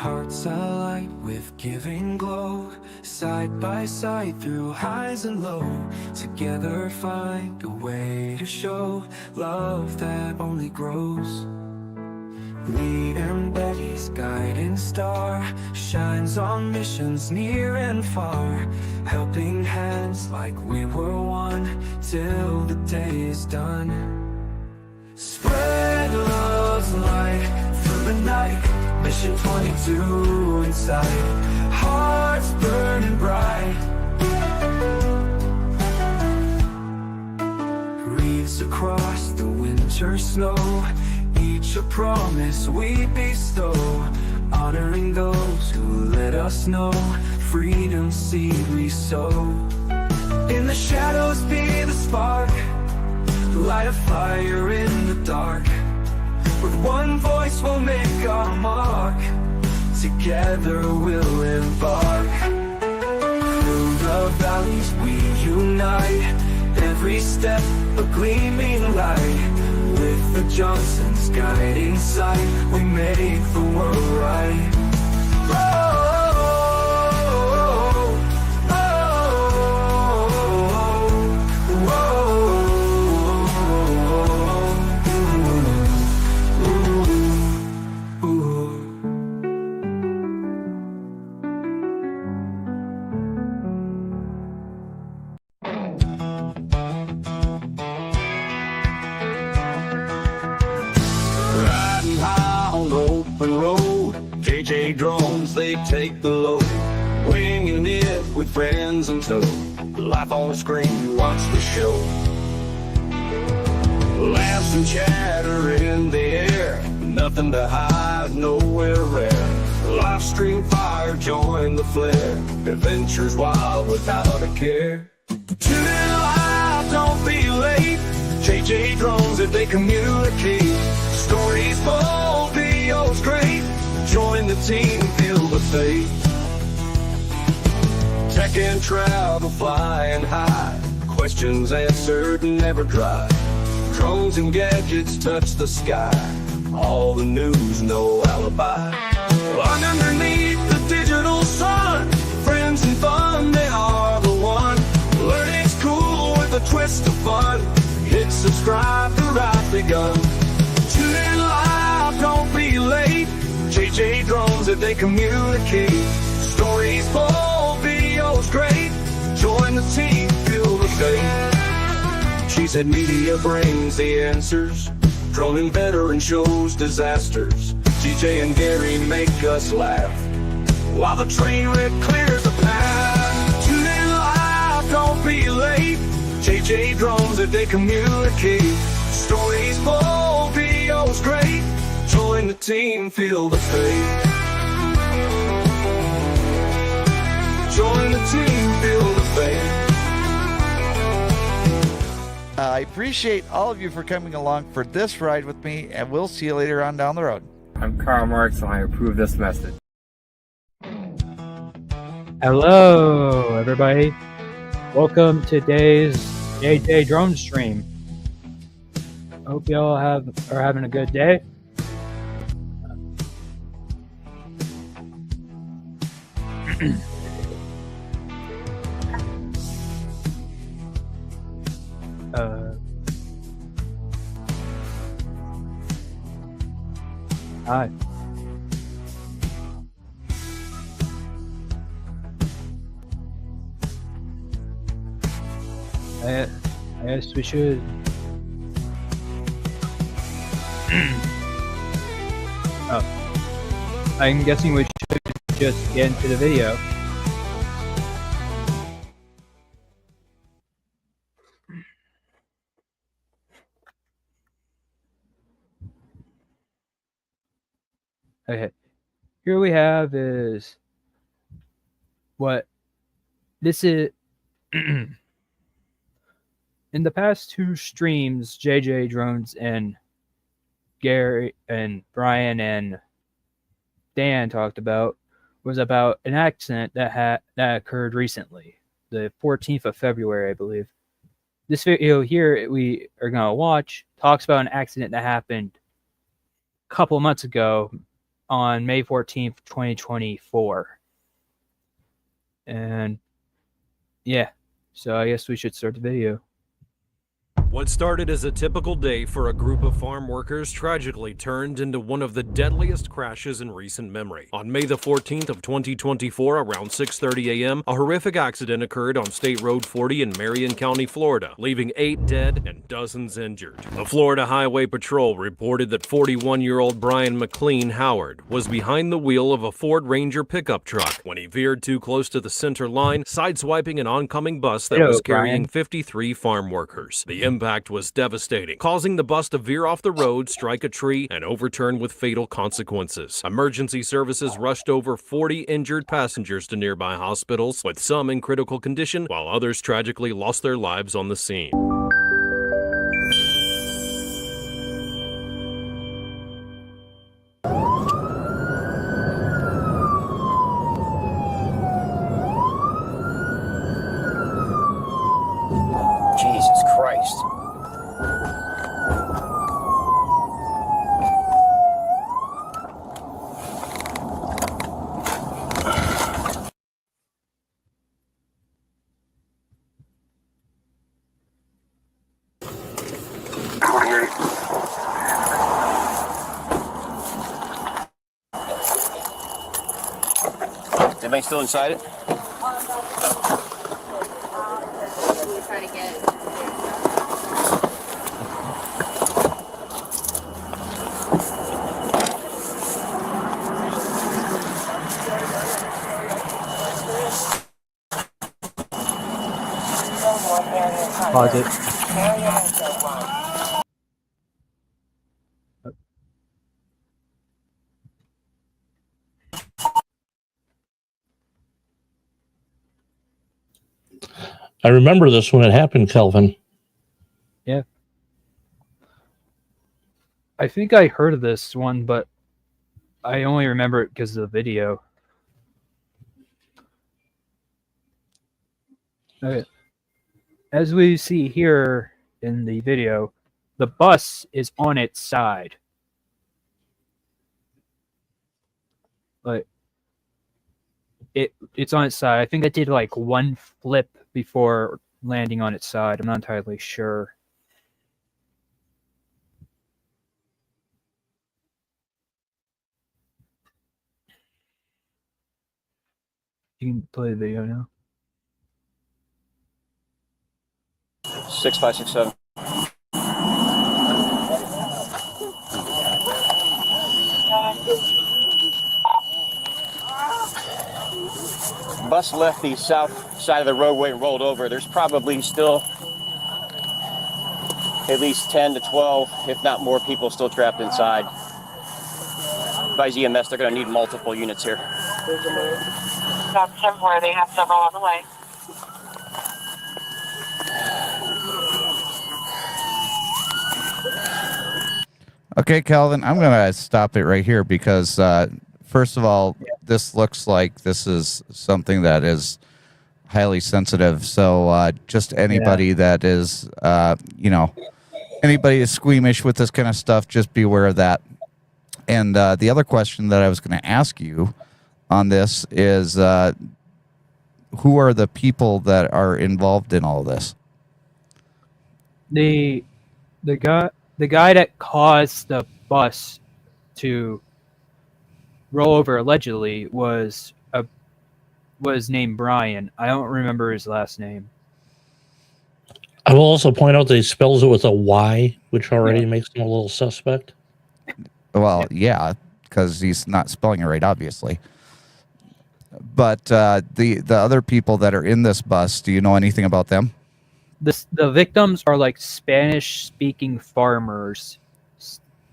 hearts alight with giving glow, side by side through highs and lows. Together find a way to show love that only grows. Lee and Betty's guiding star shines on missions near and far, helping hands like we were one till the day is done. Spread love's light through the night, mission 22 in sight, hearts burning bright. Wreaths across the winter snow, each a promise we bestow, honoring those who let us know freedom's seed we sow. In the shadows be the spark, light a fire in the dark. With one voice we'll make our mark, together we'll embark. Through the valleys we unite, every step a gleaming light. With the Johnsons guiding sight, we make the world right. JJDrones, they take the load, winging it with friends in tow. Life on the screen, watch the show. Laughs and chatter in the air, nothing to hide, nowhere rare. Live stream fire, join the flare, adventures wild without a care. Tune in live, don't be late. JJDrones, if they communicate, stories bold, videos great. Join the team, feel the faith. Tech and travel, flying high, questions answered, never dry. Drones and gadgets touch the sky, all the news, no alibi. Underneath the digital sun, friends and fun, they are the one. Learning's cool with a twist of fun. Hit subscribe, the ride begun. Tune in live, don't be late. JJDrones, if they communicate, stories bold, videos great. Join the team, feel the faith. She said media brings the answers, drone veteran shows disasters. DJ and Gary make us laugh, while the train wreck clears the path. Tune in live, don't be late. JJDrones, if they communicate, stories bold, videos great. Join the team, feel the faith. Join the team, feel the faith. I appreciate all of you for coming along for this ride with me, and we'll see you later on down the road. I'm Karl Marx, and I approve this message. Hello, everybody. Welcome to today's JJDrone stream. Hope y'all are having a good day. Hi. I guess we should. Oh, I'm guessing we should just get into the video. Okay, here we have is what this is. In the past two streams, JJDrones and Gary and Brian and Dan talked about was about an accident that occurred recently, the 14th of February, I believe. This video here we are going to watch talks about an accident that happened a couple months ago, on May 14th, 2024. And yeah, so I guess we should start the video. What started as a typical day for a group of farm workers tragically turned into one of the deadliest crashes in recent memory. On May the 14th of 2024, around 6:30 a.m., a horrific accident occurred on State Road 40 in Marion County, Florida, leaving 8 dead and dozens injured. The Florida Highway Patrol reported that 41-year-old Brian McLean Howard was behind the wheel of a Ford Ranger pickup truck when he veered too close to the center line, sideswiping an oncoming bus that was carrying Brian. 53 farm workers. The impact was devastating, causing the bus to veer off the road, strike a tree, and overturn with fatal consequences. Emergency services rushed over 40 injured passengers to nearby hospitals, with some in critical condition, while others tragically lost their lives on the scene. Jesus Christ. Is anybody still inside it? Try to get Pause it. I remember this when it happened, Kelvin. Yeah. I think I heard of this one, but I only remember it because of the video. Okay. As we see here in the video, the bus is on its side. Like, it's on its side. I think it did like one flip before landing on its side. I'm not entirely sure. You can play the video now. 6567. Bus left the south side of the roadway and rolled over. There's probably still at least 10 to 12, if not more, people still trapped inside. Advise EMS, they're going to need multiple units here. That's where they have several on the way. Okay, Calvin, I'm going to stop it right here because, first of all, this looks like this is something that is highly sensitive. So just anybody that is, anybody is squeamish with this kind of stuff, just be aware of that. And the other question that I was going to ask you on this is, who are the people that are involved in all this? The guy that caused the bus to roll over allegedly was named Brian. I don't remember his last name. I will also point out that he spells it with a Y, which already makes him a little suspect. Well, yeah, because he's not spelling it right, obviously. But the other people that are in this bus, do you know anything about them? The victims are like Spanish-speaking farmers,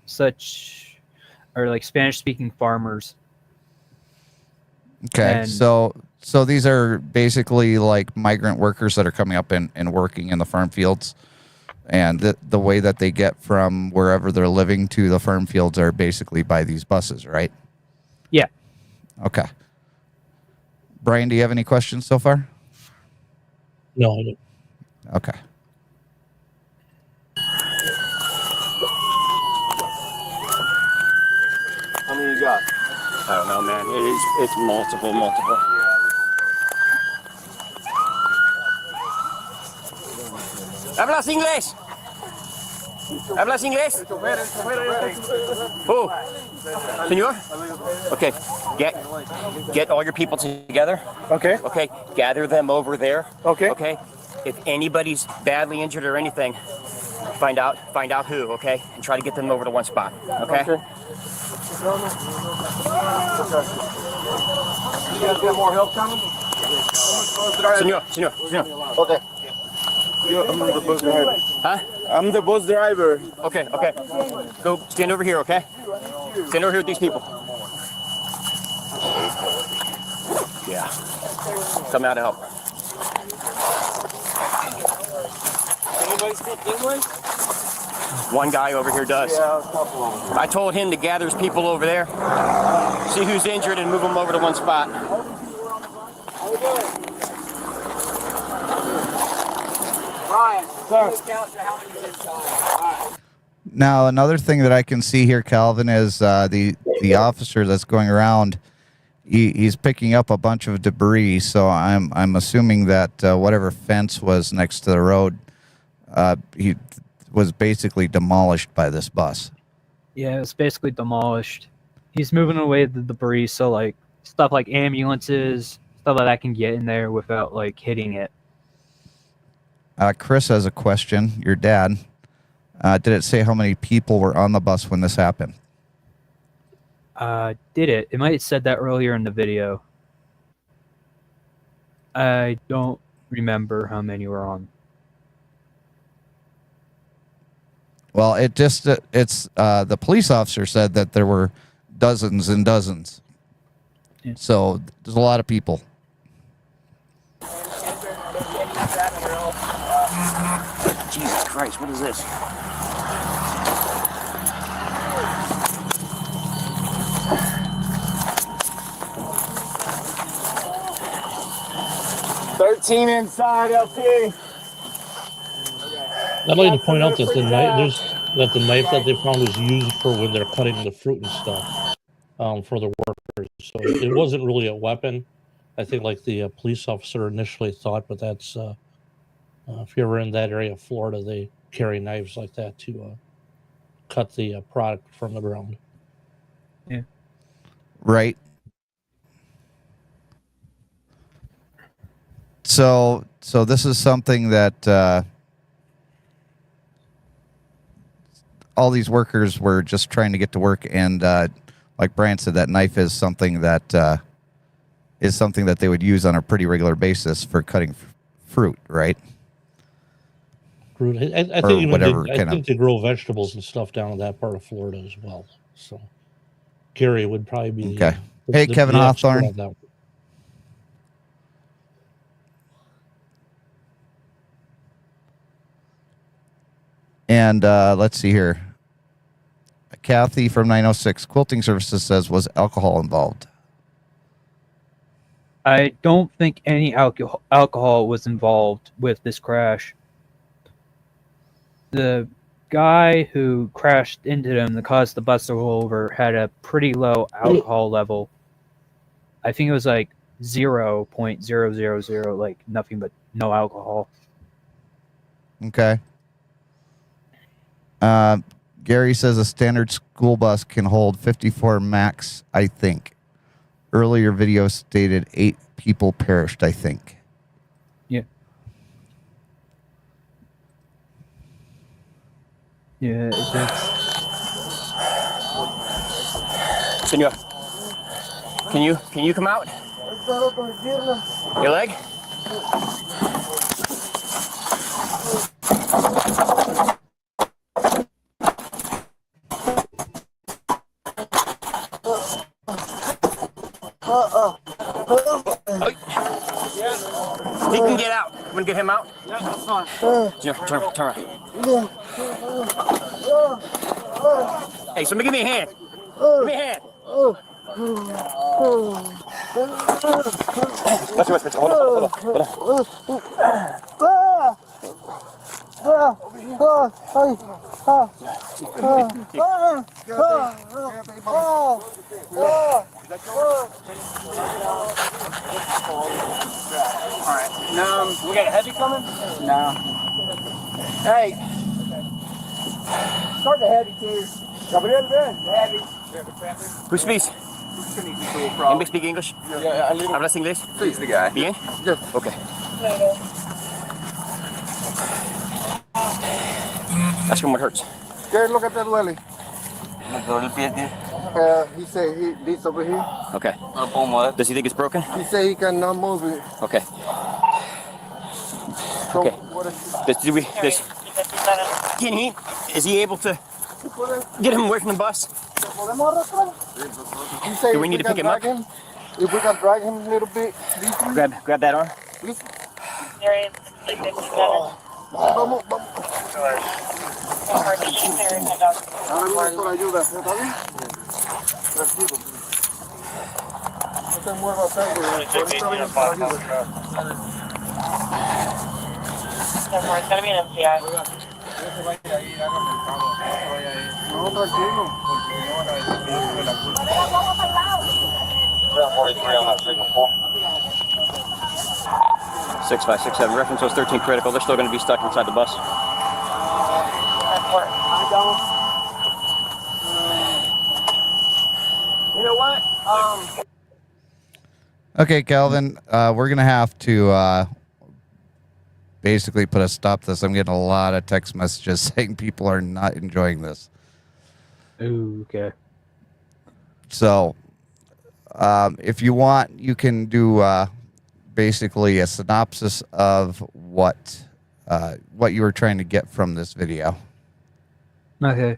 Spanish-speaking farmers. Okay, And- so these are basically like migrant workers that are coming up and working in the farm fields, and the way that they get from wherever they're living to the farm fields are basically by these buses, right? Yeah. Okay. Brian, do you have any questions so far? No, I don't. Okay. How many you got? I don't know, man. It's multiple. ¿Hablas inglés? ¿Hablas inglés? Who? Senor? Okay. Get all your people together. Okay. Okay. Gather them over there. Okay. Okay. If anybody's badly injured or anything, find out who, okay? And try to get them over to one spot. Okay? Okay. You guys got more help coming? Senor. Okay. I'm the bus driver. Huh? I'm the bus driver. Okay. Go stand over here, okay? Stand over here with these people. Yeah. Come out to help. Anybody speak English? One guy over here does. Yeah, a couple of them. I told him to gather his people over there, see who's injured, and move them over to one spot. Ryan, sir. Now, another thing that I can see here, Calvin, is the officer that's going around. He's picking up a bunch of debris, so I'm assuming that whatever fence was next to the road, he was basically demolished by this bus. Yeah, it's basically demolished. He's moving away the debris, so like stuff like ambulances, stuff like that can get in there without like hitting it. Chris has a question. Your dad. Did it say how many people were on the bus when this happened? Did it? It might have said that earlier in the video. I don't remember how many were on. Well, it's the police officer said that there were dozens and dozens. Yeah. So there's a lot of people. Jesus Christ, what is this? $13 inside LP. I'd like to point out that the knife that they found was used for when they're cutting the fruit and stuff for the workers. So it wasn't really a weapon. I think like the police officer initially thought, but that's if you're ever in that area of Florida, they carry knives like that to cut the product from the ground. Yeah. Right. So this is something that all these workers were just trying to get to work, and like Brian said, that knife is something that they would use on a pretty regular basis for cutting fruit, right? Fruit. I think they grow vegetables and stuff down in that part of Florida as well. So Gary would probably be okay. Hey, Kevin Hawthorne. And let's see here. Kathy from 906 Quilting Services says, was alcohol involved? I don't think any alcohol was involved with this crash. The guy who crashed into them that caused the bus to roll over had a pretty low alcohol level. I think it was like 0.000, like nothing but no alcohol. Okay. Gary says a standard school bus can hold 54 max, I think. Earlier video stated 8 people perished, I think. Yeah. Yeah, that's... Senor, can you come out? Your leg? He can get out. You want to get him out? Yeah, that's fine. Turn around. Hey, somebody give me a hand. Give me a hand. Hold on. We got a heavy coming? No. Hey. Start the heavy too. Gabriel, ven. Heavy. Who speaks? Anybody speak English? Yeah, a little. ¿Hablas inglés? He's the guy. Bien? Yes. Okay. Ask him what hurts. ¿Qué es lo que te duele? Me duele el pie, tío. He said this over here. Okay. Does he think it's broken? He said he cannot move it. Okay. So Okay. what is Is he able to get him away from the bus? He said Do we need to pick him up? him? If we can drag him a little bit. Grab that arm. Please. Vamos, vamos. Ahora viene por ayuda. ¿Está bien? Tranquilo. No te muevas tanto. Ahorita viene por ayuda. It's gonna be an MCI. No, tranquilo. 6567. Reference was 13 critical. They're still going to be stuck inside the bus. I don't. You know what? Okay, Calvin, we're going to have to basically put a stop to this. I'm getting a lot of text messages saying people are not enjoying this. Ooh, okay. So if you want, you can do basically a synopsis of what you were trying to get from this video. Okay.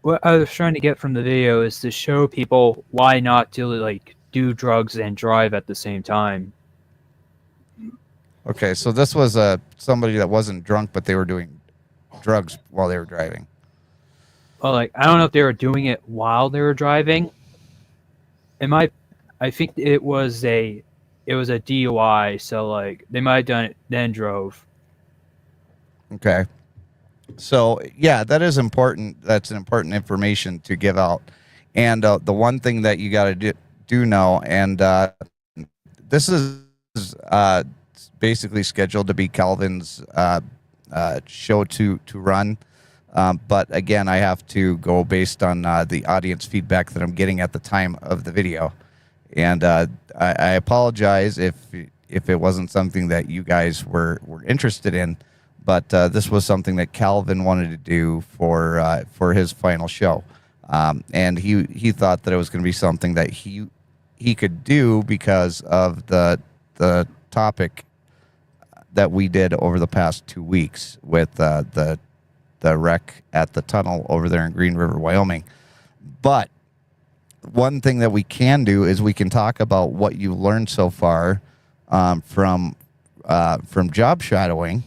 What I was trying to get from the video is to show people why not to like do drugs and drive at the same time. Okay, so this was somebody that wasn't drunk, but they were doing drugs while they were driving. Well, like I don't know if they were doing it while they were driving. I think it was a DUI, so like they might have done it then drove. Okay. So yeah, that is important. That's an important information to give out. And the one thing that you got to do know, and this is basically scheduled to be Calvin's show to run. But again, I have to go based on the audience feedback that I'm getting at the time of the video. And I apologize if it wasn't something that you guys were interested in. But this was something that Calvin wanted to do for his final show. And he thought that it was going to be something that he could do because of the topic that we did over the past 2 weeks with the wreck at the tunnel over there in Green River, Wyoming. But one thing that we can do is we can talk about what you learned so far from job shadowing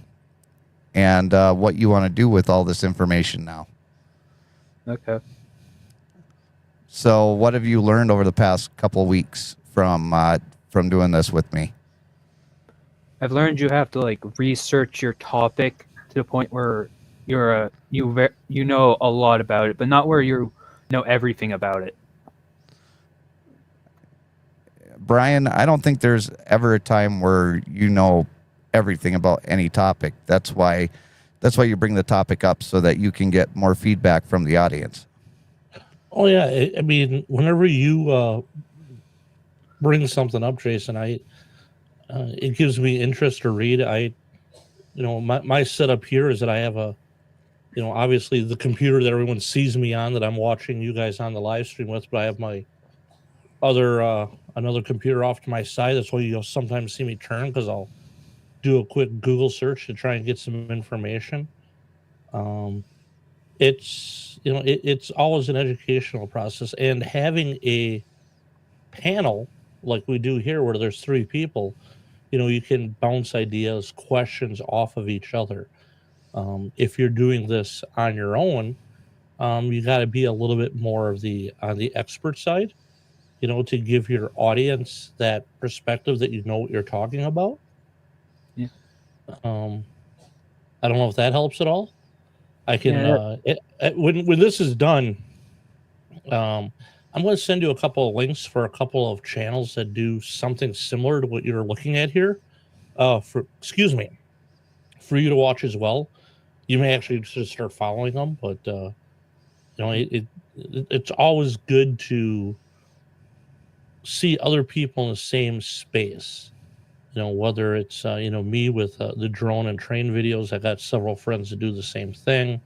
and what you want to do with all this information now. Okay. So what have you learned over the past couple of weeks from doing this with me? I've learned you have to like research your topic to the point where you know a lot about it, but not where you know everything about it. Brian, I don't think there's ever a time where you know everything about any topic. That's why you bring the topic up so that you can get more feedback from the audience. Oh yeah, I mean, whenever you bring something up, Jason, it gives me interest to read. My setup here is that I have obviously the computer that everyone sees me on, that I'm watching you guys on the live stream with, but I have my another computer off to my side. That's why you'll sometimes see me turn, because I'll do a quick Google search to try and get some information. It's always an educational process, and having a panel like we do here where there's 3 people, you can bounce ideas, questions off of each other. If you're doing this on your own, you got to be a little bit more on the expert side, to give your audience that perspective that you know what you're talking about. Yeah. I don't know if that helps at all. I can when this is done, I'm going to send you a couple of links for a couple of channels that do something similar to what you're looking at here. For you to watch as well. You may actually just start following them, but you know, it's always good to see other people in the same space. You know, whether it's you know, me with the drone and train videos. I got several friends that do the same thing.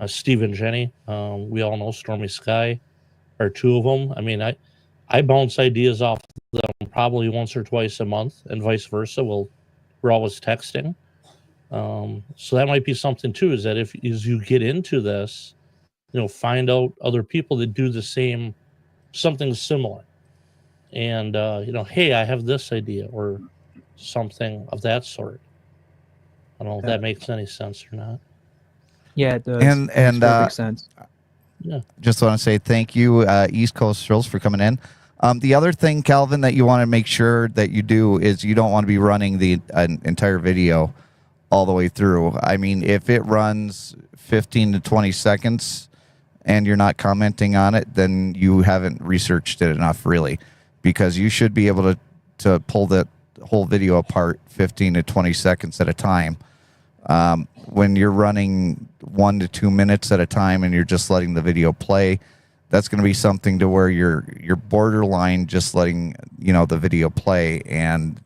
Steve and Jenny, we all know Stormy Sky are two of them. I mean, I bounce ideas off them probably once or twice a month, and vice versa. We're always texting. So that might be something too, is that as you get into this, you know, find out other people that do the same, something similar. And, you know, hey, I have this idea or something of that sort. I don't know if that makes any sense or not. Yeah, it does. And makes perfect sense. Yeah. Just want to say thank you, East Coast Thrills, for coming in. The other thing, Calvin, that you want to make sure that you do is you don't want to be running the entire video all the way through. I mean, if it runs 15 to 20 seconds and you're not commenting on it, then you haven't researched it enough, really, because you should be able to pull the whole video apart 15 to 20 seconds at a time. When you're running 1 to 2 minutes at a time and you're just letting the video play, that's going to be something to where you're borderline just letting, you know, the video play and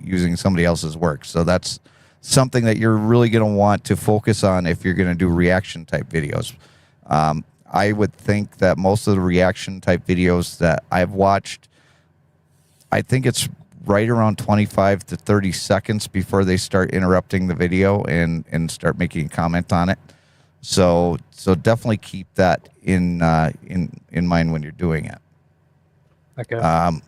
using somebody else's work. So that's something that you're really going to want to focus on if you're going to do reaction type videos. I would think that most of the reaction type videos that I've watched, I think it's right around 25 to 30 seconds before they start interrupting the video and start making a comment on it. So definitely keep that in mind when you're doing it. Okay.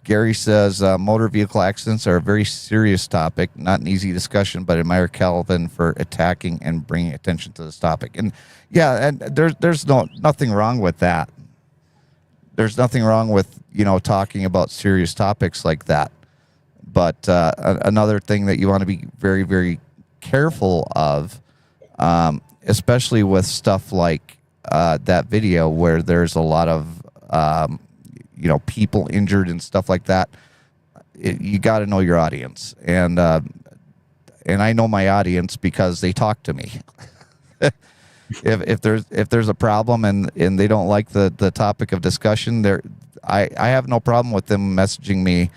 Gary says motor vehicle accidents are a very serious topic, not an easy discussion, but admire Calvin for attacking and bringing attention to this topic. And yeah, and there's nothing wrong with that. There's nothing wrong with, you know, talking about serious topics like that. But another thing that you want to be very, very careful of, especially with stuff like that video where there's a lot of you know, people injured and stuff like that, you got to know your audience. And I know my audience because they talk to me. if there's a problem and they don't like the topic of discussion, I have no problem with them messaging me.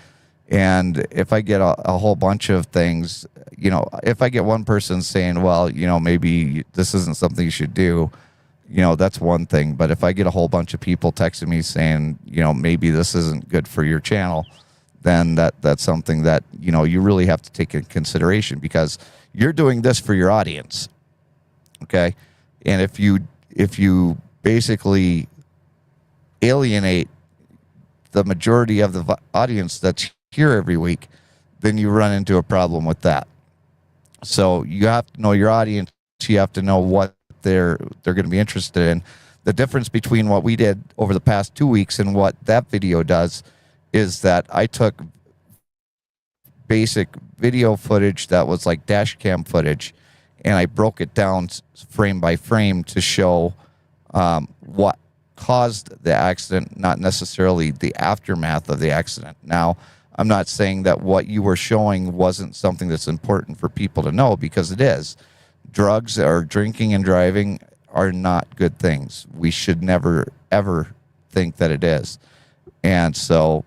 And if I get a whole bunch of things, you know, if I get one person saying, well, you know, maybe this isn't something you should do, you know, that's one thing. But if I get a whole bunch of people texting me saying, you know, maybe this isn't good for your channel, then that's something that, you know, you really have to take into consideration, because you're doing this for your audience. Okay. And if you basically alienate the majority of the audience that's here every week, then you run into a problem with that. So you have to know your audience. You have to know what they're going to be interested in. The difference between what we did over the past 2 weeks and what that video does is that I took basic video footage that was like dash cam footage, and I broke it down frame by frame to show what caused the accident, not necessarily the aftermath of the accident. Now, I'm not saying that what you were showing wasn't something that's important for people to know, because it is. Drugs or drinking and driving are not good things. We should never, ever think that it is. And so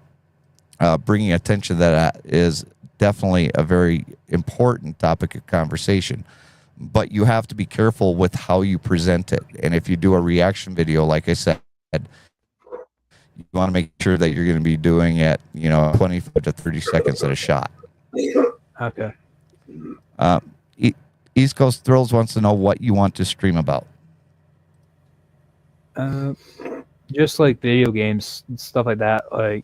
bringing attention to that is definitely a very important topic of conversation. But you have to be careful with how you present it. And if you do a reaction video, like I said, you want to make sure that you're going to be doing it, you know, 25 to 30 seconds at a shot. Okay. East Coast Thrills wants to know what you want to stream about. Just like video games and stuff like that. Like,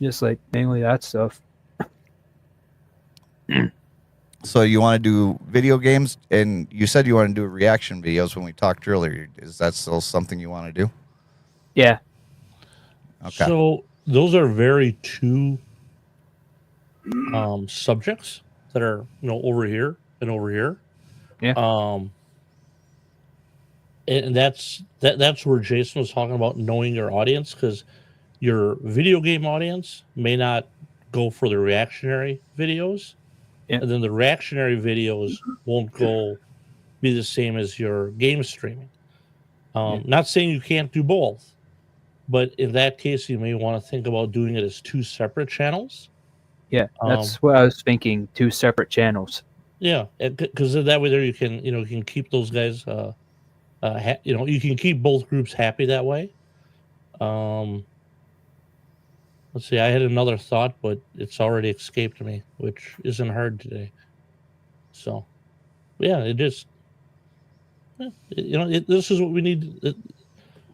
just like mainly that stuff. So you want to do video games, and you said you want to do reaction videos when we talked earlier. Is that still something you want to do? Yeah. Okay. So those are very two subjects that are over here and over here. Yeah. And that's where Jason was talking about knowing your audience, because your video game audience may not go for the reactionary videos, and then the reactionary videos won't be the same as your game streaming. Not saying you can't do both, but in that case, you may want to think about doing it as 2 separate channels. Yeah, that's what I was thinking. 2 separate channels. Yeah, because that way there you can keep those guys. You can keep both groups happy that way. Let's see. I had another thought, but it's already escaped me, which isn't hard today. So, yeah, it just. This is what we need.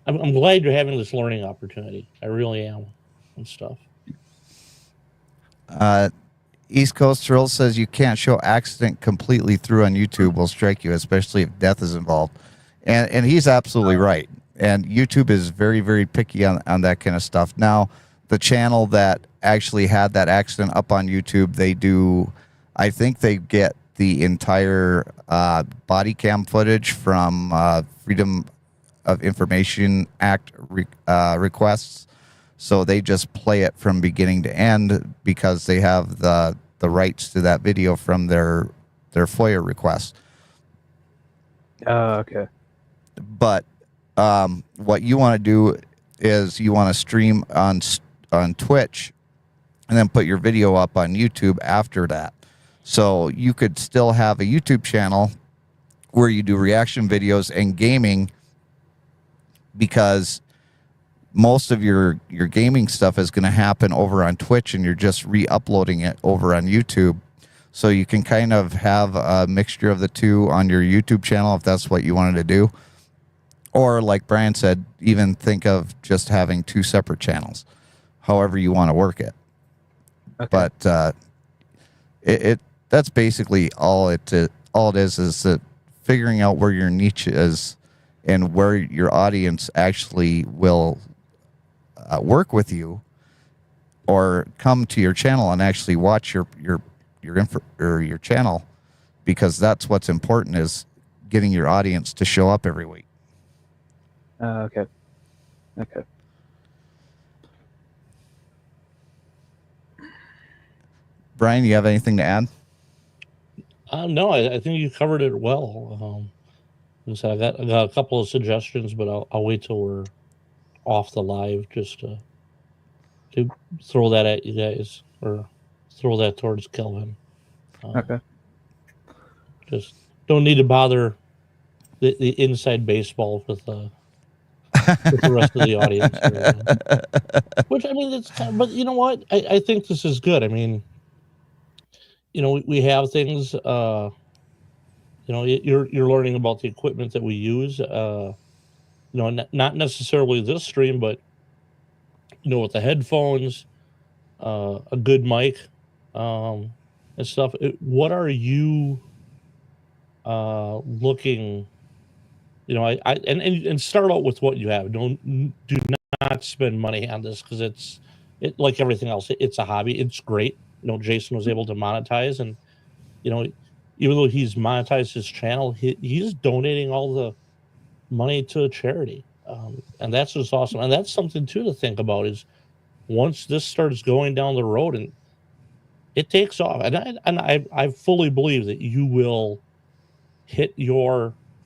I'm glad you're having this learning opportunity. I really am, and stuff. East Coast Thrill says you can't show accident completely through on YouTube. Will strike you, especially if death is involved. And he's absolutely right. And YouTube is very, very picky on that kind of stuff. Now, the channel that actually had that accident up on YouTube, I think they get the entire body cam footage from Freedom of Information Act requests. So they just play it from beginning to end because they have the rights to that video from their FOIA request. Okay. But what you want to do is you want to stream on Twitch and then put your video up on YouTube after that. So you could still have a YouTube channel where you do reaction videos and gaming, because most of your gaming stuff is going to happen over on Twitch and you're just re-uploading it over on YouTube. So you can kind of have a mixture of the two on your YouTube channel if that's what you wanted to do. Or like Brian said, even think of just having 2 separate channels, however you want to work it. Okay. But that's basically all it is that figuring out where your niche is and where your audience actually will work with you or come to your channel and actually watch your channel, because that's what's important, is getting your audience to show up every week. Okay. Brian, you have anything to add? No, I think you covered it well. I said I got a couple of suggestions, but I'll wait till we're off the live just to throw that at you guys, or throw that towards Kelvin. Okay. Just don't need to bother the inside baseball with the rest of the audience. Which, I mean, it's but you know what? I think this is good. I mean, we have things. You're learning about the equipment that we use. Not necessarily this stream, but with the headphones, a good mic, and stuff. What are you looking? And start out with what you have. Do not spend money on this, because it's like everything else. It's a hobby. It's great. Jason was able to monetize, and even though he's monetized his channel, he's donating all the money to a charity, and that's just awesome. And that's something too to think about, is once this starts going down the road and it takes off, and I fully believe that you will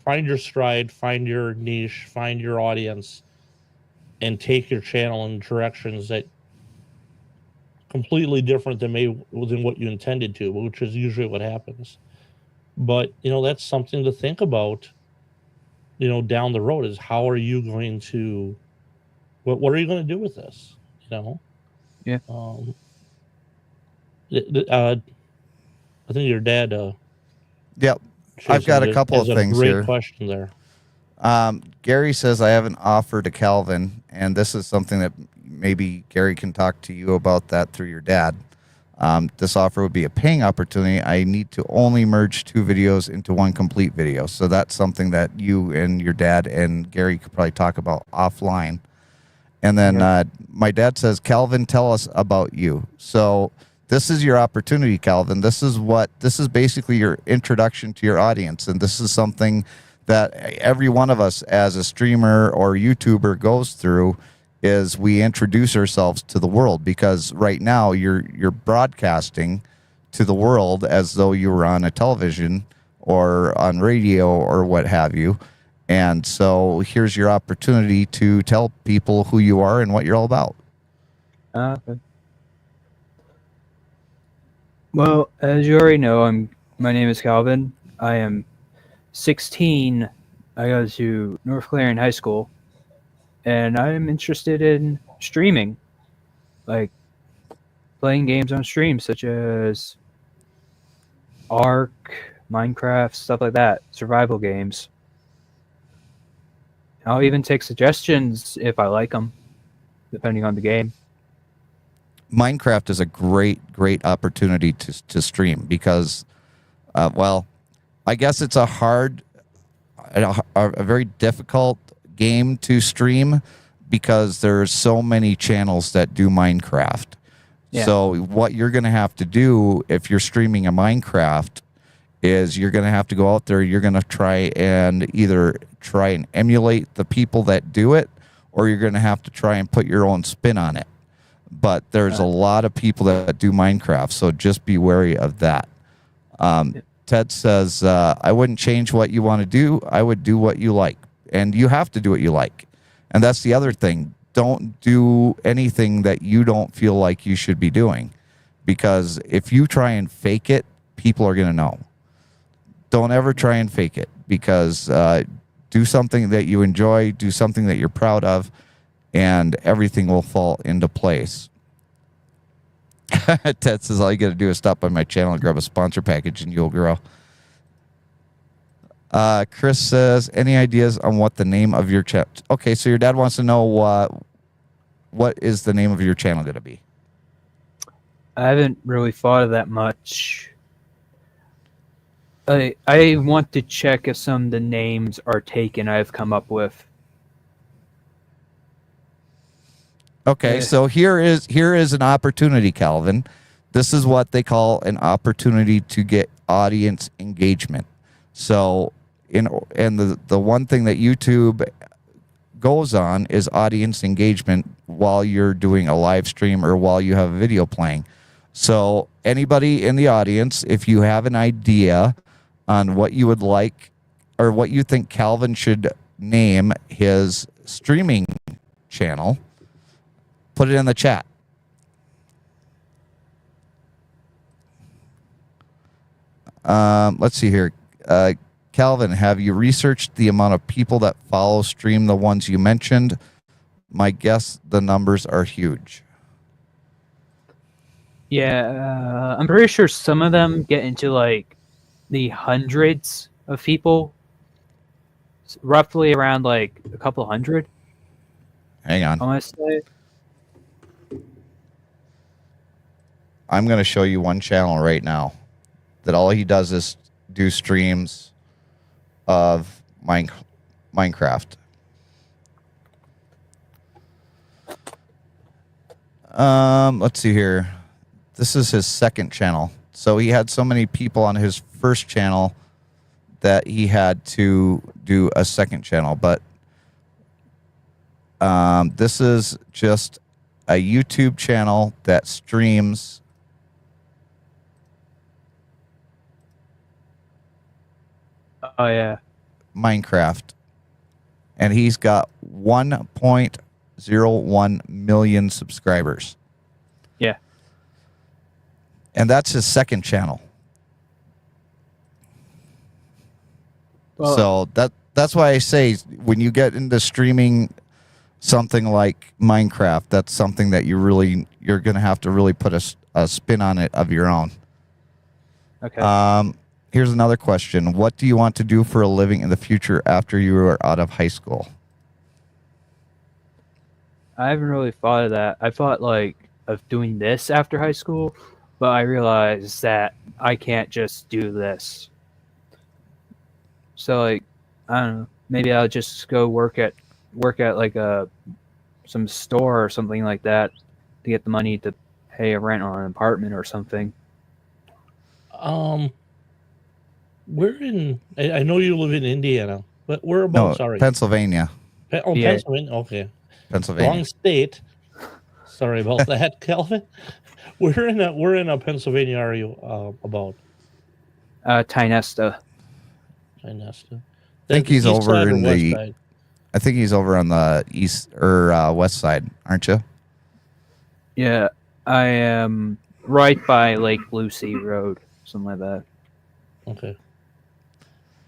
find your stride, find your niche, find your audience, and take your channel in directions that completely different than what you intended to, which is usually what happens. But that's something to think about. Down the road, is how are you going to, what are you going to do with this? Yeah. I think your dad. Yep. I've got a couple of things great here. Question there. Gary says, I have an offer to Calvin, and this is something that maybe Gary can talk to you about that through your dad. This offer would be a paying opportunity. I need to only merge 2 videos into 1 complete video. So that's something that you and your dad and Gary could probably talk about offline. And then my dad says, Calvin, tell us about you. So this is your opportunity, Calvin. This is basically your introduction to your audience. And this is something that every one of us as a streamer or YouTuber goes through, is we introduce ourselves to the world, because right now you're broadcasting to the world as though you were on a television or on radio or what have you. And so here's your opportunity to tell people who you are and what you're all about. Okay. Well, as you already know, my name is Calvin. I am 16. I go to North Clarion High School, and I am interested in streaming, like playing games on stream, such as Ark, Minecraft, stuff like that, survival games. I'll even take suggestions if I like them, depending on the game. Minecraft is a great opportunity to stream because, well, I guess it's a very difficult game to stream because there's so many channels that do Minecraft. Yeah. So what you're going to have to do if you're streaming a Minecraft is you're going to have to go out there. You're going to try and emulate the people that do it, or you're going to have to try and put your own spin on it. But there's a lot of people that do Minecraft, so just be wary of that. Ted says, I wouldn't change what you want to do. I would do what you like. And you have to do what you like. And that's the other thing. Don't do anything that you don't feel like you should be doing. Because if you try and fake it, people are going to know. Don't ever try and fake it, because do something that you enjoy, do something that you're proud of, and everything will fall into place. Ted says, all you got to do is stop by my channel and grab a sponsor package and you'll grow. Chris says, any ideas on what the name of your channel? Okay, so your dad wants to know what is the name of your channel going to be? I haven't really thought of that much. I want to check if some of the names are taken I've come up with. Okay, so here is an opportunity, Calvin. This is what they call an opportunity to get audience engagement. So, and the one thing that YouTube goes on is audience engagement while you're doing a live stream or while you have a video playing. So anybody in the audience, if you have an idea on what you would like or what you think Calvin should name his streaming channel, put it in the chat. Let's see here. Calvin, have you researched the amount of people that follow stream the ones you mentioned? My guess, the numbers are huge. Yeah, I'm pretty sure some of them get into like the hundreds of people. Roughly around like a couple hundred. Hang on. I want to say. I'm going to show you one channel right now that all he does is do streams of Minecraft. Let's see here. This is his second channel. So he had so many people on his first channel that he had to do a second channel. But this is just a YouTube channel that streams Minecraft. And he's got 1.01 million subscribers. Yeah. And that's his second channel. Well, so that's why I say when you get into streaming something like Minecraft, that's something that you're going to have to really put a spin on it of your own. Okay. Here's another question. What do you want to do for a living in the future after you are out of high school? I haven't really thought of that. I thought of doing this after high school, but I realized that I can't just do this. So I don't know. Maybe I'll just go work at some store or something like that to get the money to pay a rent on an apartment or something. We're in. I know you live in Indiana, but whereabouts are you? Pennsylvania. Oh, Yeah. Pennsylvania. Okay, Pennsylvania. wrong state. Sorry about that, Calvin. We're in a Pennsylvania. Are you about? Tynesta. Tynesta. I think he's over in the. I think he's over on the east or west side, aren't you? Yeah, I am right by Lake Lucy Road, something like that. Okay.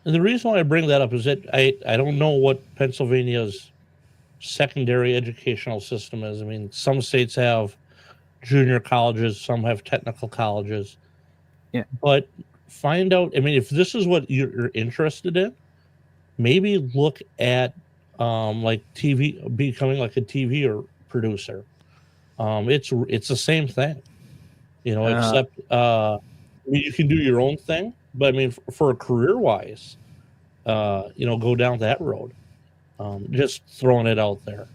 And the reason why I bring that up is that I don't know what Pennsylvania's secondary educational system is. I mean, some states have junior colleges, some have technical colleges. Yeah. But find out, I mean, if this is what you're interested in, maybe look at like TV, becoming like a TV or producer. It's the same thing, you know, except I mean, you can do your own thing, but I mean, for a career wise, you know, go down that road. Just throwing it out there.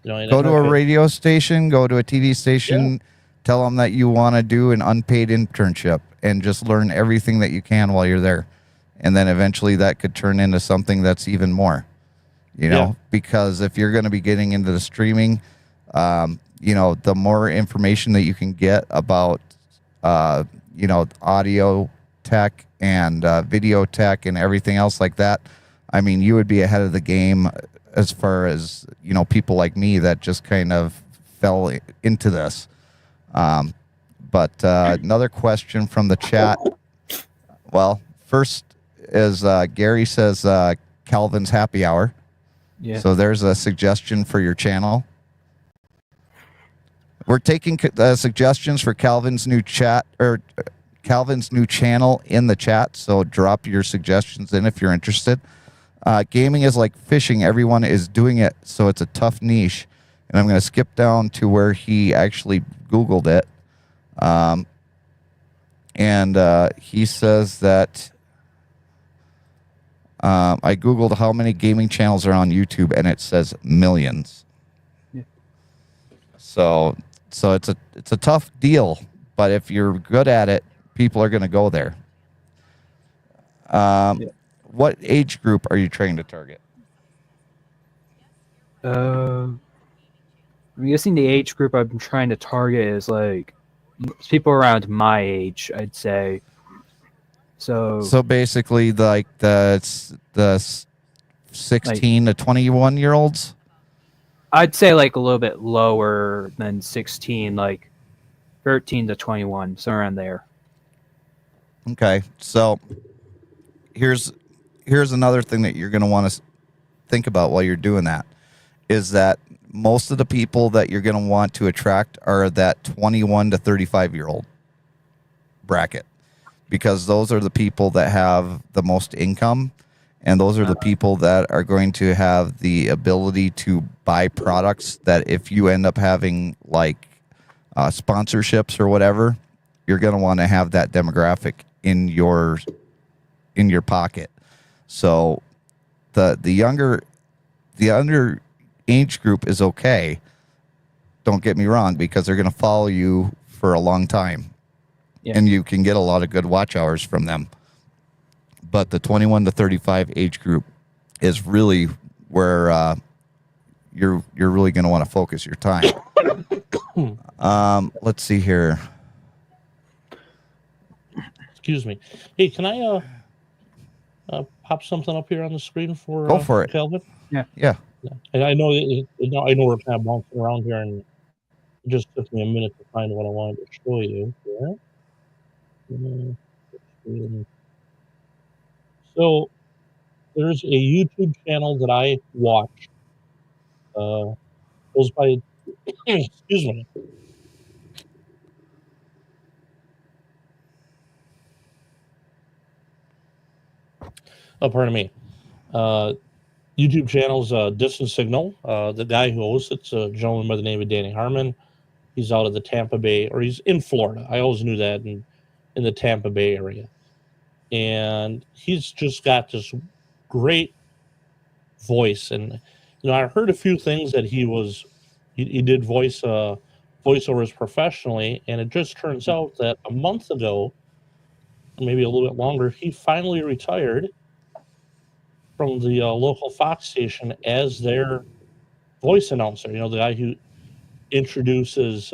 You know, Go to a radio station, go to a TV station, tell them that you want to do an unpaid internship and just learn everything that you can while you're there. And then eventually that could turn into something that's even more, you know, because if you're going to be getting into the streaming, you know, the more information that you can get about, you know, audio tech and video tech and everything else like that, I mean, you would be ahead of the game as far as, you know, people like me that just kind of fell into this. But another question from the chat. Well, first is Gary says Calvin's happy hour. Yeah. So there's a suggestion for your channel. We're taking suggestions for Calvin's new chat or Calvin's new channel in the chat. So drop your suggestions in if you're interested. Gaming is like fishing. Everyone is doing it. So it's a tough niche. And I'm going to skip down to where he actually Googled it. And he says that I Googled how many gaming channels are on YouTube, and it says millions. Yeah. So it's a tough deal, but if you're good at it, people are going to go there. What age group are you trying to target? I'm guessing the age group I'm trying to target is like people around my age, I'd say. So Basically, like the 16 to 21 year olds. I'd say like a little bit lower than 16, like 13 to 21, somewhere around there. Okay, so here's another thing that you're going to want to think about while you're doing that, is that most of the people that you're going to want to attract are that 21 to 35 year old bracket, because those are the people that have the most income, and those are the people that are going to have the ability to buy products that if you end up having like sponsorships or whatever, you're going to want to have that demographic in your pocket. So the under age group is okay. Don't get me wrong, because they're going to follow you for a long time. Yeah. And you can get a lot of good watch hours from them. But the 21 to 35 age group is really where you're really going to want to focus your time. Let's see here. Excuse me. Hey, can I pop something up here on the screen for Go for it, Calvin? Yeah. And I know we're kind of bouncing around here, and it just took me a minute to find what I wanted to show you. So there's a YouTube channel that I watch. Goes by excuse me. Oh, pardon me. YouTube channel's Distant Signal. The guy who hosts it's a gentleman by the name of Danny Harmon. He's out of the Tampa Bay, or he's in Florida. I always knew that in the Tampa Bay area. And he's just got this great voice. And, you know, I heard a few things that he did voice voiceovers professionally, and it just turns out that a month ago, maybe a little bit longer, he finally retired from the local Fox station as their voice announcer. You know, the guy who introduces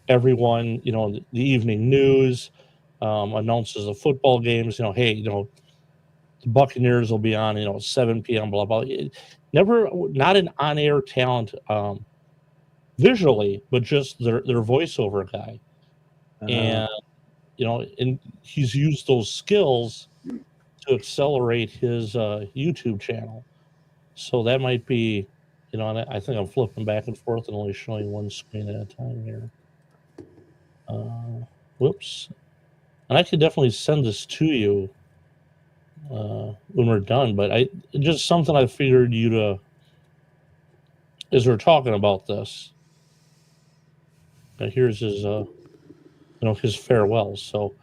everyone, you know, the evening news, announces the football games. You know, hey, you know, the Buccaneers will be on, you know, 7 p.m. Blah blah. Never, not an on-air talent visually, but just their voiceover guy. And you know, and he's used those skills to accelerate his YouTube channel. So that might be, you know, and I think I'm flipping back and forth and only showing one screen at a time here. Whoops. And I could definitely send this to you when we're done, but just something I figured you to, as we're talking about this. Here's his, you know, his farewell. So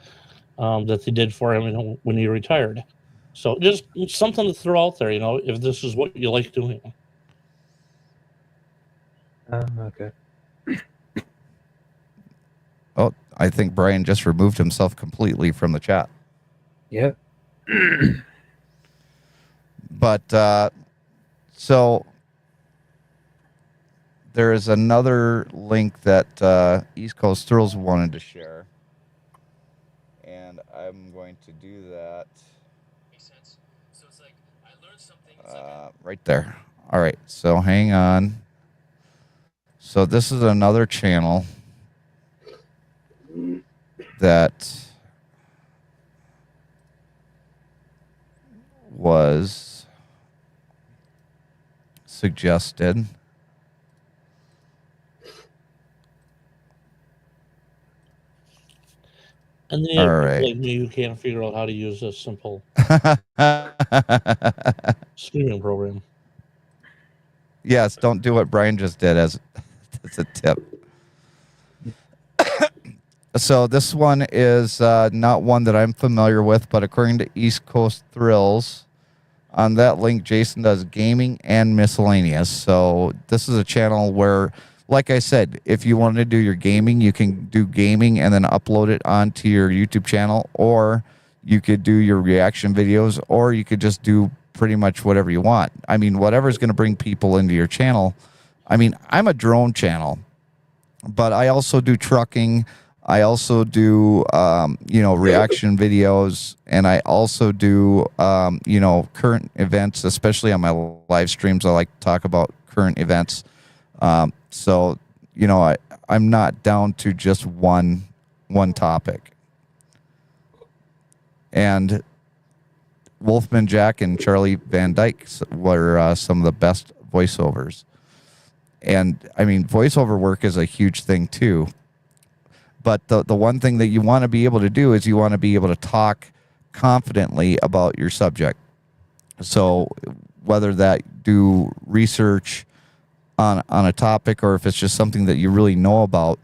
that they did for him, you know, when he retired. So just something to throw out there, you know, if this is what you like doing. Okay. Oh, I think Brian just removed himself completely from the chat. Yeah. But so there is another link that East Coast Thrills wanted to share, and I'm going to do that. Makes sense. So it's like I learned something right there. All right, so hang on. So this is another channel that was suggested. And then, all right, like me, you can't figure out how to use a simple streaming program. Yes, don't do what Brian just did as a tip. So this one is not one that I'm familiar with, but according to East Coast Thrills, on that link, Jason does gaming and miscellaneous. So this is a channel where, like I said, if you want to do your gaming, you can do gaming and then upload it onto your YouTube channel, or you could do your reaction videos, or you could just do pretty much whatever you want. I mean, whatever's going to bring people into your channel. I mean, I'm a drone channel, but I also do trucking. I also do, you know, reaction videos, and I also do, you know, current events, especially on my live streams. I like to talk about current events. So, you know, I'm not down to just one topic. And Wolfman Jack and Charlie Van Dyke were some of the best voiceovers. And, I mean, voiceover work is a huge thing, too. But the one thing that you want to be able to do is you want to be able to talk confidently about your subject. So whether that do research on a topic, or if it's just something that you really know about,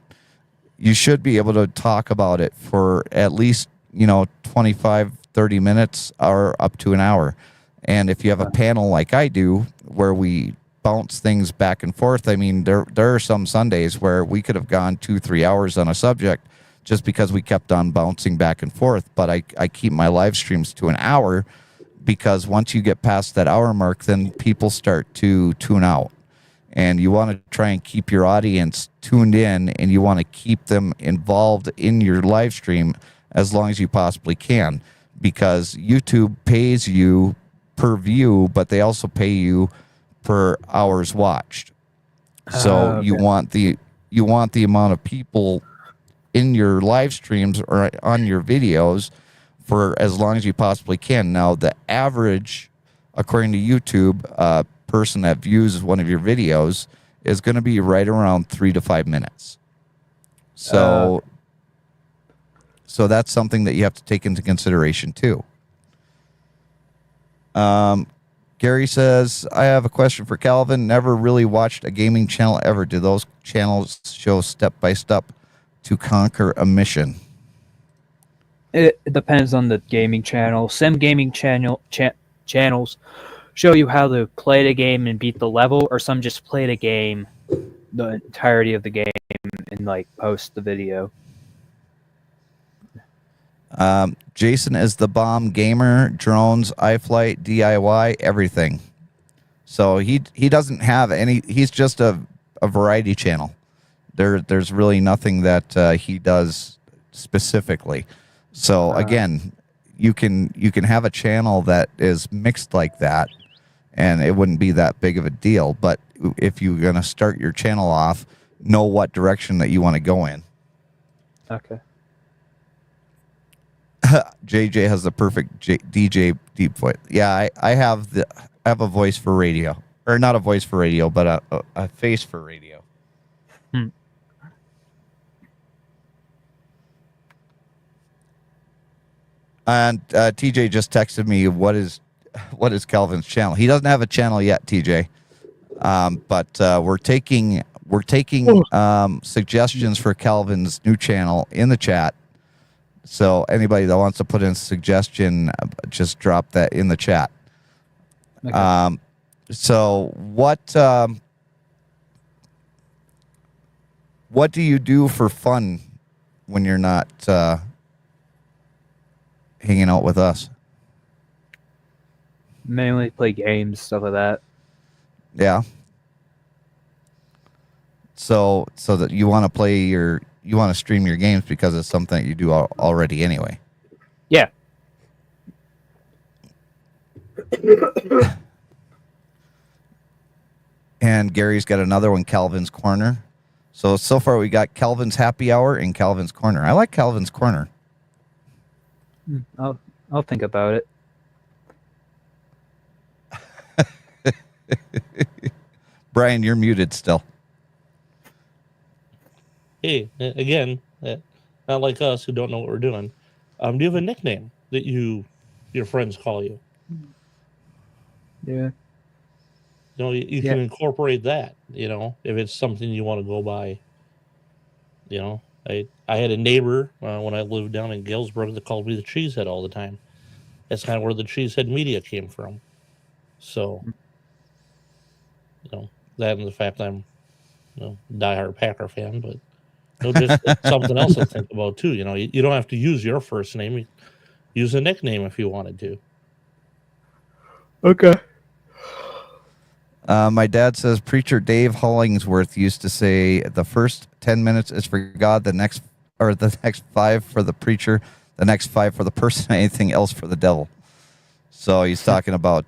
you should be able to talk about it for at least, you know, 25, 30 minutes or up to an hour. And if you have a panel like I do, where we bounce things back and forth, I mean, there are some Sundays where we could have gone 2-3 hours on a subject just because we kept on bouncing back and forth. But I keep my live streams to an hour, because once you get past that hour mark, then people start to tune out. And you want to try and keep your audience tuned in, and you want to keep them involved in your live stream as long as you possibly can, because YouTube pays you per view, but they also pay you per hours watched. So okay. you want the amount of people in your live streams or on your videos for as long as you possibly can. Now, the average, according to YouTube, person that views one of your videos is going to be right around 3 to 5 minutes. So that's something that you have to take into consideration too. Gary says, I have a question for Calvin. Never really watched a gaming channel ever. Do those channels show step-by-step to conquer a mission? It depends on the gaming channel. Some gaming channels show you how to play the game and beat the level, or some just play the game the entirety of the game and like post the video. Jason is the bomb gamer, drones, iFlight, DIY, everything. So he doesn't have any. He's just a variety channel. There's really nothing that he does specifically. So again, you can have a channel that is mixed like that, and it wouldn't be that big of a deal. But if you're gonna start your channel off, know what direction that you want to go in. Okay. JJ has the perfect DJ deep voice. Yeah, I have a voice for radio, or not a voice for radio, but a face for radio. And TJ just texted me, what is Calvin's channel? He doesn't have a channel yet, TJ. But we're taking suggestions for Calvin's new channel in the chat. So anybody that wants to put in a suggestion, just drop that in the chat. Okay. So what do you do for fun when you're not hanging out with us? Mainly play games, stuff like that. Yeah. So that you want to stream your games because it's something that you do already anyway. Yeah. And Gary's got another one, Calvin's Corner. So far we got Calvin's Happy Hour and Calvin's Corner. I like Calvin's Corner. I'll think about it. Brian, you're muted still. Hey, again, not like us who don't know what we're doing. Do you have a nickname that your friends call you? Yeah. You know, you can incorporate that, if it's something you want to go by. I had a neighbor when I lived down in Galesburg that called me the Cheesehead all the time. That's kind of where the Cheesehead media came from. So, that and the fact I'm, diehard Packer fan, but just something else to think about too. You don't have to use your first name. You use a nickname if you wanted to. Okay. My dad says Preacher Dave Hollingsworth used to say the first 10 minutes is for God, the next 5 for the preacher, the next 5 for the person, anything else for the devil. So he's talking about,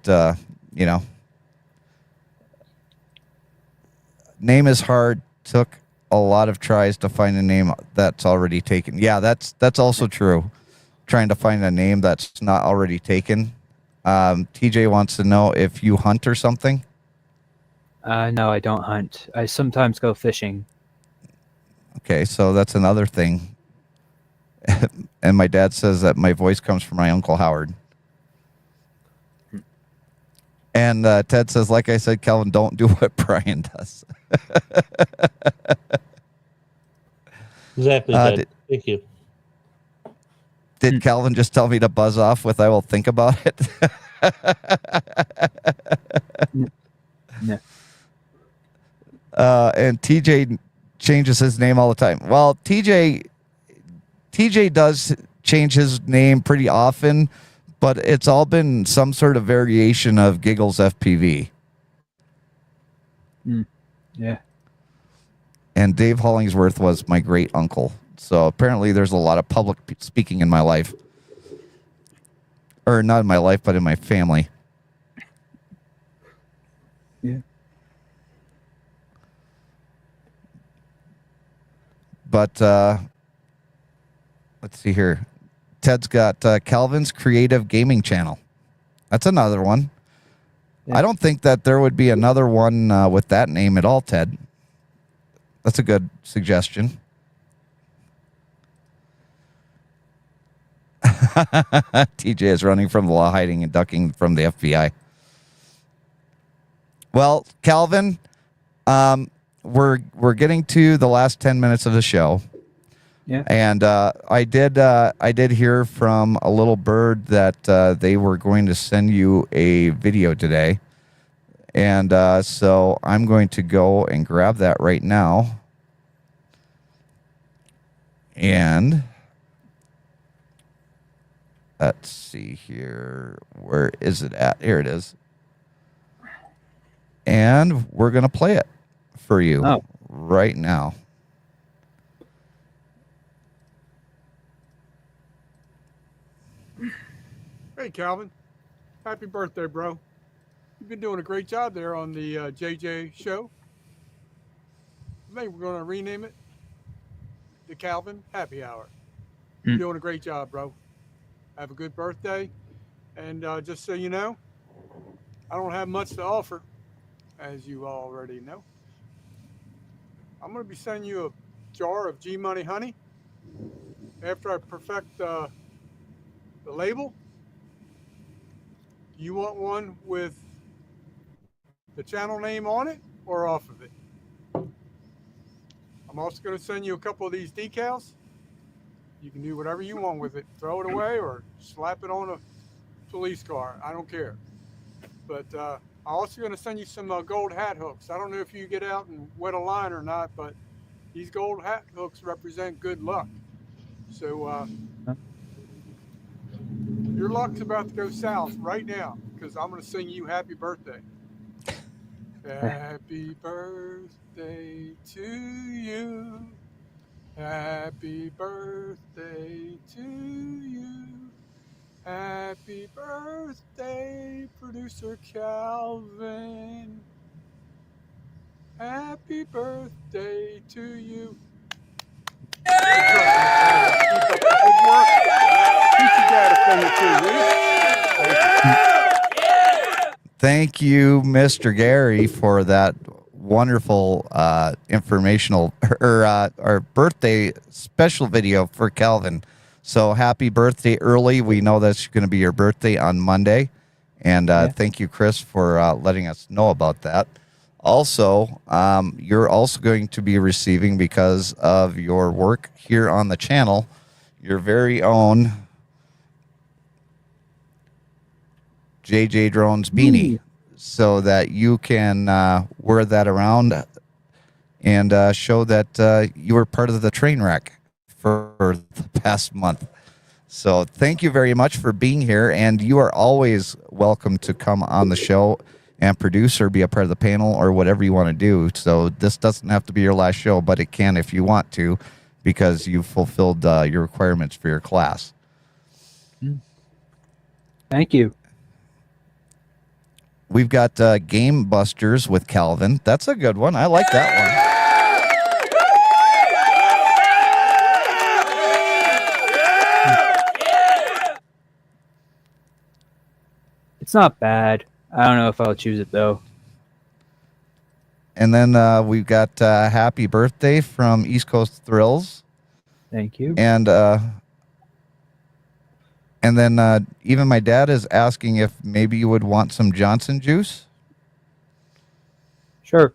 name is hard. Took a lot of tries to find a name that's already taken. Yeah, that's also true. Trying to find a name that's not already taken. TJ wants to know if you hunt or something. No, I don't hunt. I sometimes go fishing. Okay, so that's another thing. And my dad says that my voice comes from my Uncle Howard. And Ted says, like I said, Calvin, don't do what Brian does. Exactly, Ted. Thank you. Did Calvin just tell me to buzz off with I will think about it? No. And TJ changes his name all the time. Well, TJ does change his name pretty often, but it's all been some sort of variation of Giggles FPV. Yeah. And Dave Hollingsworth was my great uncle. So apparently there's a lot of public speaking in my life. Or not in my life, but in my family. Yeah. But let's see here. Ted's got Calvin's Creative Gaming Channel. That's another one. Yeah. I don't think that there would be another one with that name at all, Ted. That's a good suggestion. TJ is running from the law, hiding and ducking from the FBI. Well, Calvin, we're getting to the last 10 minutes of the show. Yeah. And I did hear from a little bird that they were going to send you a video today. And so I'm going to go and grab that right now. And let's see here. Where is it at? Here it is. And we're going to play it for you right now. Hey, Calvin. Happy birthday, bro. You've been doing a great job there on the JJ show. I think we're going to rename it the Calvin Happy Hour. You're doing a great job, bro. Have a good birthday. And just so you know, I don't have much to offer, as you already know. I'm going to be sending you a jar of G-Money honey after I perfect the label. You want one with the channel name on it or off of it? I'm also going to send you a couple of these decals. You can do whatever you want with it. Throw it away or slap it on a police car. I don't care. But I'm also going to send you some gold hat hooks. I don't know if you get out and wet a line or not, but these gold hat hooks represent good luck. So your luck's about to go south right now because I'm going to sing you happy birthday. Happy birthday to you. Happy birthday to you. Happy birthday, producer Calvin. Happy birthday to you. Keep up the good work. Teach your dad a thing or two, will you? Thank you, Mr. Gary, for that wonderful informational or our birthday special video for Calvin. So happy birthday early. We know that's going to be your birthday on Monday. And thank you, Chris, for letting us know about that. Also, you're also going to be receiving, because of your work here on the channel, your very own JJDrones beanie, so that you can wear that around and show that you were part of the train wreck for the past month. So thank you very much for being here, and you are always welcome to come on the show and produce or be a part of the panel or whatever you want to do. So this doesn't have to be your last show, but it can if you want to, because you fulfilled your requirements for your class. Thank you. We've got Game Busters with Calvin. That's a good one. I like that one. It's not bad. I don't know if I'll choose it, though. And then we've got Happy Birthday from East Coast Thrills. Thank you. And then even my dad is asking if maybe you would want some Johnson juice. Sure.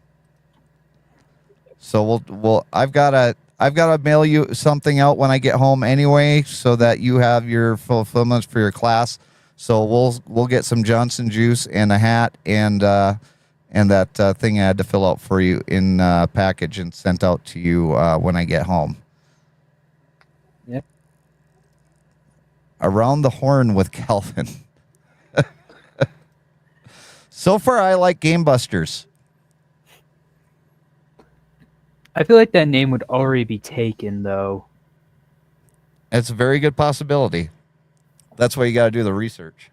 So we'll I've got to mail you something out when I get home anyway, so that you have your fulfillments for your class. So we'll get some Johnson juice and a hat and that thing I had to fill out for you in package and sent out to you when I get home. Yep. Around the Horn with Calvin. So far, I like Game Busters. I feel like that name would already be taken, though. It's a very good possibility. That's why you got to do the research.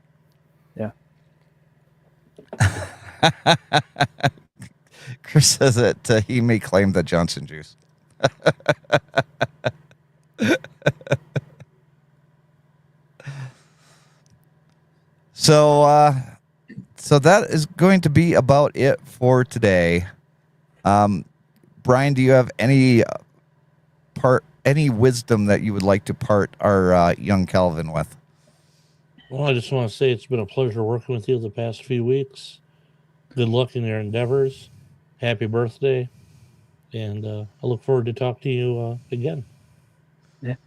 Yeah. Chris says that he may claim the Johnson juice. So that is going to be about it for today. Brian, do you have any wisdom that you would like to part our young Calvin with? Well, I just want to say it's been a pleasure working with you the past few weeks. Good luck in your endeavors. Happy birthday. And I look forward to talking to you again. Yeah.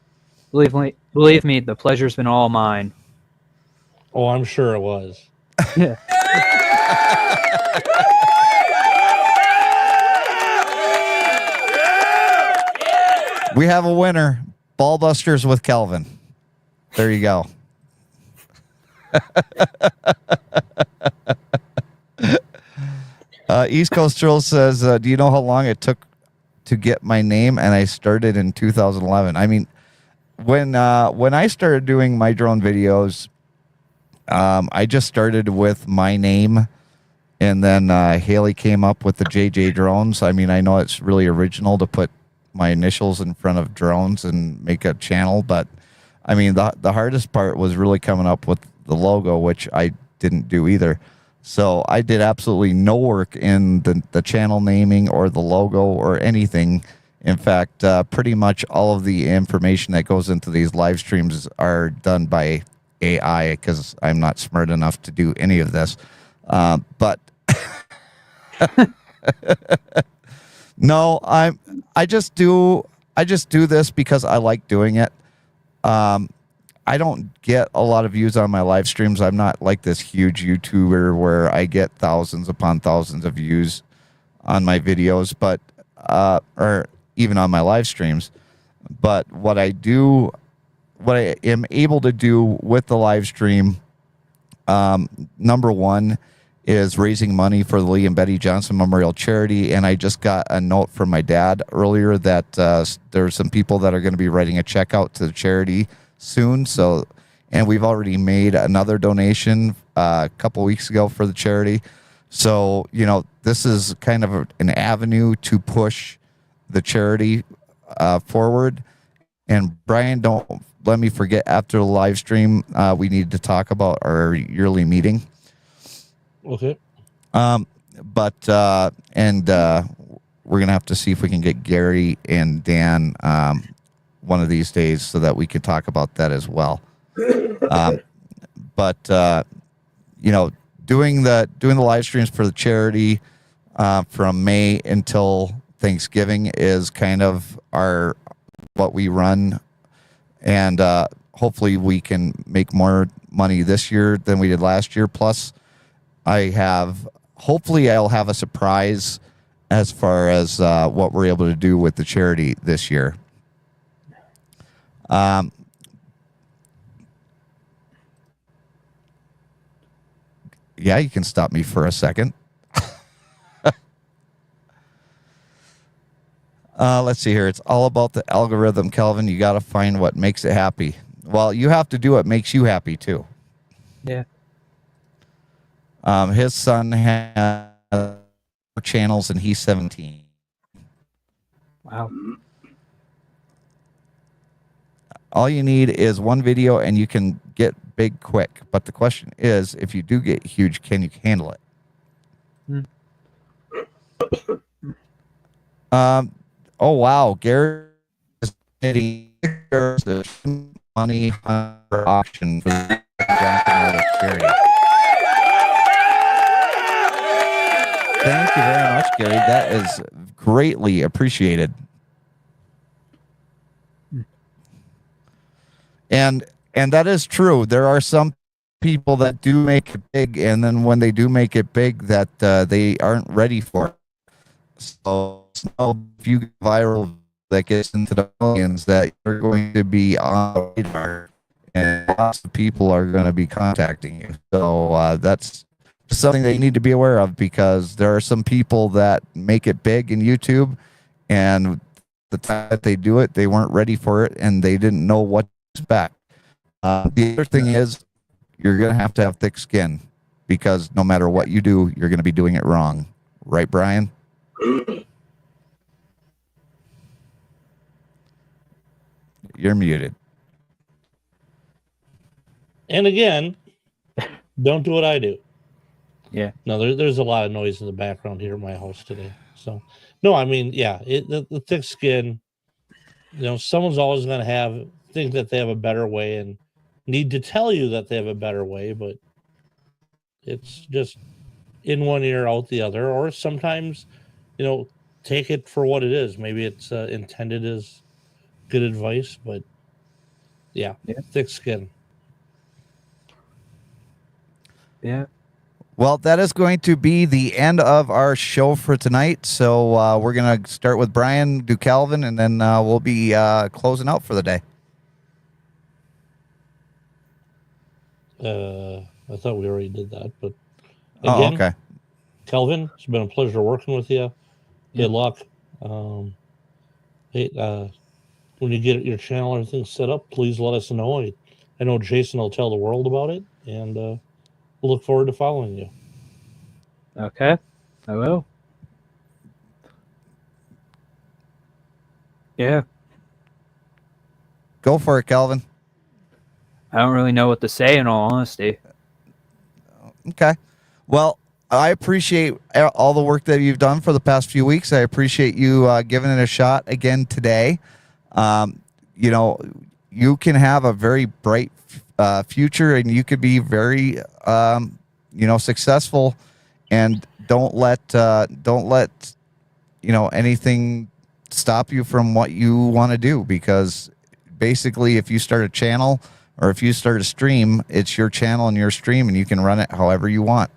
Believe me, the pleasure's been all mine. Oh, I'm sure it was. Yeah. We have a winner. Ballbusters with Kelvin. There you go. East Coast Troll says, do you know how long it took to get my name? And I started in 2011. I mean, when I started doing my drone videos, I just started with my name, and then Haley came up with the JJDrones. I mean, I know it's really original to put my initials in front of drones and make a channel, but I mean, the hardest part was really coming up with the logo, which I didn't do either. So I did absolutely no work in the channel naming or the logo or anything. In fact, pretty much all of the information that goes into these live streams are done by AI, because I'm not smart enough to do any of this. But no, I just do this because I like doing it. I don't get a lot of views on my live streams. I'm not like this huge YouTuber where I get thousands upon thousands of views on my videos, but or even on my live streams. But what I am able to do with the live stream, number one, is raising money for the Lee and Betty Johnson Memorial Charity. And I just got a note from my dad earlier that there's some people that are going to be writing a check out to the charity soon. So, and we've already made another donation a couple weeks ago for the charity. So, you know, this is kind of an avenue to push the charity forward. And Brian, don't let me forget, after the live stream, we need to talk about our yearly meeting. Okay. We're going to have to see if we can get Gary and Dan one of these days so that we can talk about that as well. You know, doing the live streams for the charity from May until Thanksgiving is kind of what we run, and hopefully we can make more money this year than we did last year. Plus, hopefully I'll have a surprise as far as what we're able to do with the charity this year. Yeah, you can stop me for a second. Let's see here. It's all about the algorithm, Kelvin. You got to find what makes it happy. Well, you have to do what makes you happy too. Yeah. His son has 4 channels and he's 17. Wow. All you need is one video and you can get big quick. But the question is, if you do get huge, can you handle it? Oh, wow. Gary is getting money on auction for the charity. Thank you very much, Gary. That is greatly appreciated. And that is true. There are some people that do make it big, and then when they do make it big, that they aren't ready for it. So if you get viral that gets into the millions, that you're going to be on the radar, and lots of people are going to be contacting you. So that's something that you need to be aware of, because there are some people that make it big in YouTube, and the time that they do it, they weren't ready for it, and they didn't know what to expect. The other thing is, you're going to have thick skin, because no matter what you do, you're going to be doing it wrong. Right, Brian? You're muted. And again, don't do what I do. Yeah. No, there's a lot of noise in the background here at my house today. So, no, I mean, yeah, the thick skin, you know, someone's always going to think that they have a better way and need to tell you that they have a better way, but it's just in one ear, out the other. Or sometimes, you know, take it for what it is. Maybe it's intended as good advice, but yeah, thick skin. Yeah. Well, that is going to be the end of our show for tonight. So we're going to start with Brian, do Calvin, and then we'll be closing out for the day. I thought we already did that, but again, okay. Calvin, it's been a pleasure working with you. Good luck. Hey, when you get your channel and everything set up, please let us know. I know Jason will tell the world about it, and we'll look forward to following you. Okay, I will. Yeah. Go for it, Calvin. I don't really know what to say, in all honesty. Okay. Well, I appreciate all the work that you've done for the past few weeks. I appreciate you giving it a shot again today. You know, you can have a very bright future, and you could be very, you know, successful. And don't let you know, anything stop you from what you want to do, because basically, if you start a channel or if you start a stream, it's your channel and your stream, and you can run it however you want.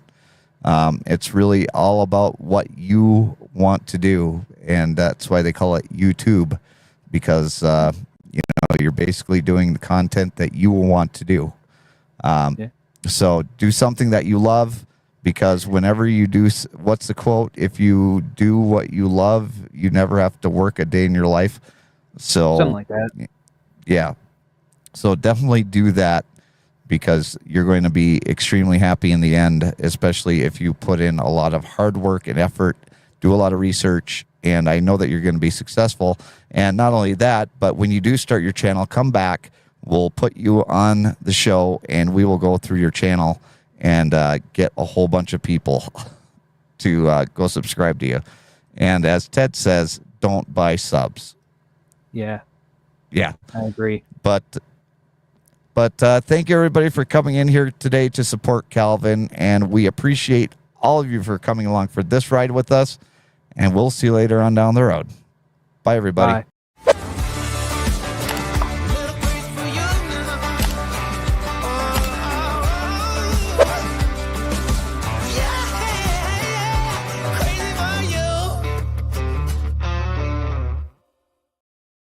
It's really all about what you want to do, and that's why they call it YouTube, because you know, you're basically doing the content that you want to do. So do something that you love, because whenever you do, what's the quote? If you do what you love, you never have to work a day in your life. So Something like that. Yeah. So definitely do that, because you're going to be extremely happy in the end, especially if you put in a lot of hard work and effort, do a lot of research, and I know that you're going to be successful. And not only that, but when you do start your channel, come back. We'll put you on the show, and we will go through your channel and get a whole bunch of people to go subscribe to you. And as Ted says, don't buy subs. Yeah. Yeah. I agree. But thank you, everybody, for coming in here today to support Calvin, and we appreciate all of you for coming along for this ride with us, and we'll see you later on down the road. Bye, everybody. Bye.